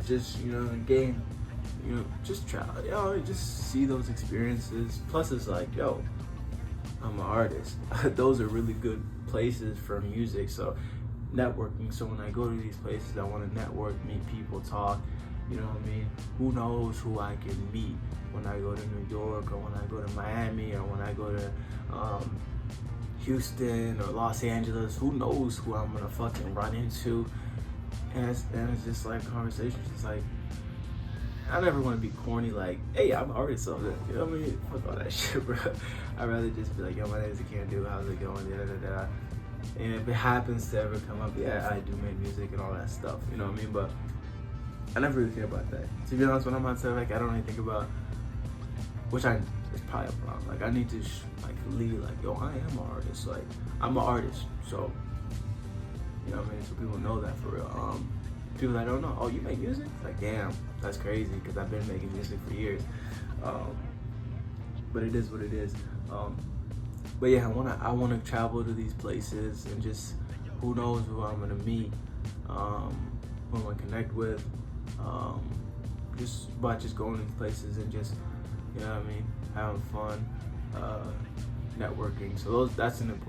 just, you know, gain, you know, just travel. Yo, just see those experiences. Plus, it's like, yo, I'm an artist. Those are really good places for music. So, networking. So when I go to these places, I want to network, meet people, talk. You know what I mean? Who knows who I can meet when I go to New York, or when I go to Miami, or when I go to Houston or Los Angeles. Who knows who I'm gonna fucking run into? And it's just like conversations. It's like, I never want to be corny, like, hey, I'm an artist, so, you know what I mean? Fuck all that shit, bro. I'd rather just be like, yo, my name is Akandu, how's it going? Da. And if it happens to ever come up, yeah, I do make music and all that stuff, you know what I mean? But I never really care about that. To be honest, when I'm on set, like, I don't really think about, which it's probably a problem. Like, I need to lead, like, yo, I am an artist. Like, I'm an artist, so, you know what I mean? So people know that for real. People that don't know, oh, you make music? Like, damn, that's crazy, because I've been making music for years. but it is what it is. But yeah, I wanna travel to these places and just who knows who I'm gonna meet, who I'm gonna connect with, just going to these places and just, you know what I mean, having fun, networking. So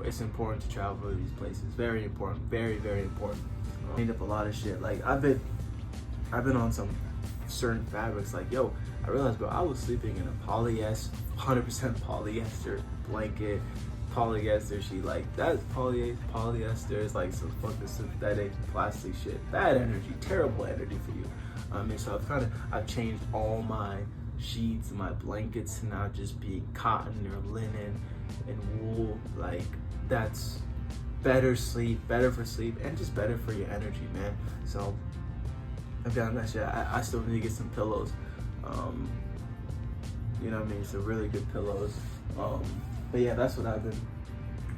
it's important to travel to these places. Very important, very very important. Cleaned up a lot of shit. Like I've been on some certain fabrics. Like yo, I realized, bro, I was sleeping in a 100% polyester blanket, polyester sheet. Like that's polyester is like some fucking synthetic plastic shit. Bad energy, terrible energy for you. So I've changed all my sheets and my blankets to now just being cotton or linen and wool. Like that's better for sleep, and just better for your energy, man. So I've done that shit. I still need to get some pillows. You know what I mean? Some really good pillows. But yeah, that's what I've been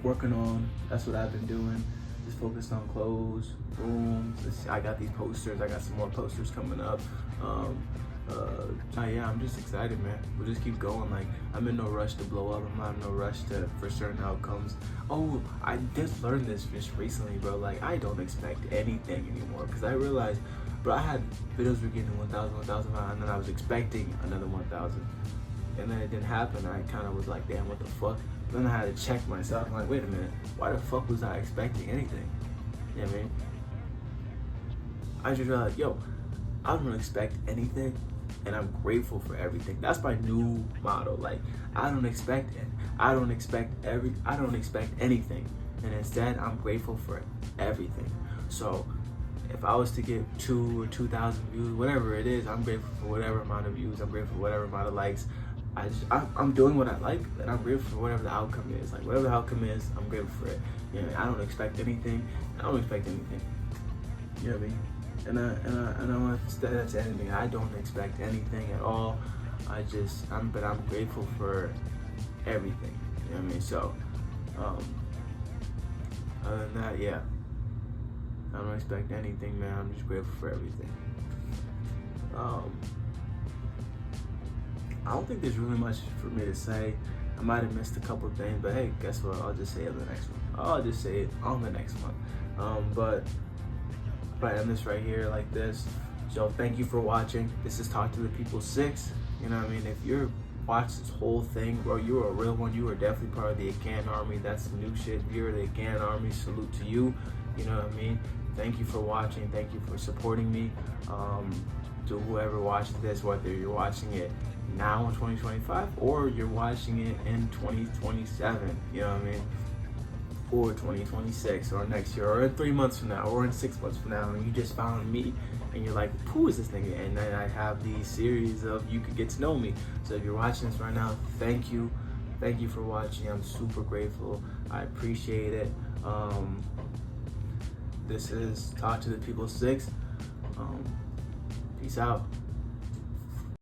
working on. That's what I've been doing. Just focused on clothes, rooms. I got these posters. I got some more posters coming up. Yeah, I'm just excited, man. We'll just keep going. Like, I'm in no rush to blow up. I'm not in no rush for certain outcomes. Oh, I just learned this just recently, bro. Like, I don't expect anything anymore, because I realized, bro, I had videos were getting 1,000, and then I was expecting another 1,000, and then it didn't happen. I kind of was like, damn, what the fuck? Then I had to check myself. I'm like, wait a minute, why the fuck was I expecting anything? You know what I mean? I just realized, yo, I don't expect anything, and I'm grateful for everything. That's my new motto. Like, I don't expect anything, and instead I'm grateful for everything. So if I was to get 2 or 2,000 views, whatever it is, I'm grateful for whatever amount of views. I'm grateful for whatever amount of likes. I'm doing what I like, and I'm grateful for whatever the outcome is. Like, whatever the outcome is, I'm grateful for it. You know, I don't expect anything. I don't expect anything. You know what I mean? And I want to that's anything. I don't expect anything at all. But I'm grateful for everything. You know what I mean? So, other than that, yeah, I don't expect anything, man. I'm just grateful for everything. I don't think there's really much for me to say. I might have missed a couple of things, but hey, guess what? I'll just say it on the next one. I'll just say it on the next one. But if I end this right here like this, so thank you for watching. This is Talk to the People 6. You know what I mean? If you're watching this whole thing, bro, you're a real one. You are definitely part of the Akan Army. That's some new shit. If you're the Akan Army, salute to you. You know what I mean? Thank you for watching. Thank you for supporting me. To whoever watches this, whether you're watching it now in 2025 or you're watching it in 2027, you know what I mean? Or 2026 or next year or in 3 months from now or in 6 months from now, and you just found me and you're like, who is this nigga? And then I have these series of you could get to know me. So if you're watching this right now, thank you. Thank you for watching. I'm super grateful. I appreciate it. This is Talk to the People 6. Peace out.